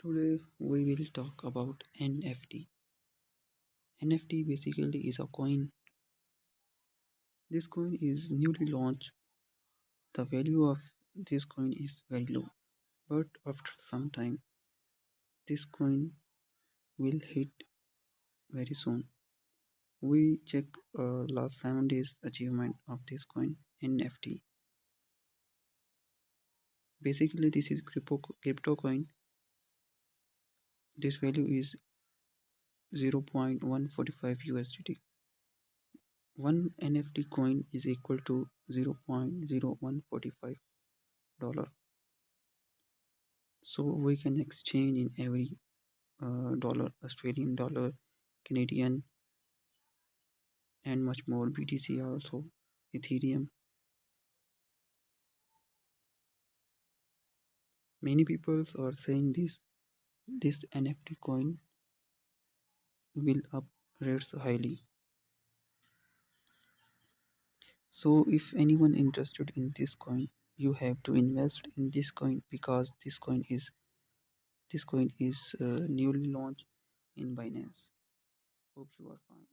Today we will talk about NFT. NFT basically is a coin. This coin is newly launched. The value of this coin is very low, but after some time, this coin will hit very soon. We check last 7 days achievement of this coin NFT. Basically, this is crypto coin. This value is 0.145 USDT. One NFT coin is equal to 0.0145 dollar. So we can exchange in every dollar, Australian dollar, Canadian, and much more. BTC also, Ethereum. Many people are saying this NFT coin will up rates highly. So if anyone interested in this coin, you have to invest in this coin because this coin is newly launched in Binance. Hope you are fine.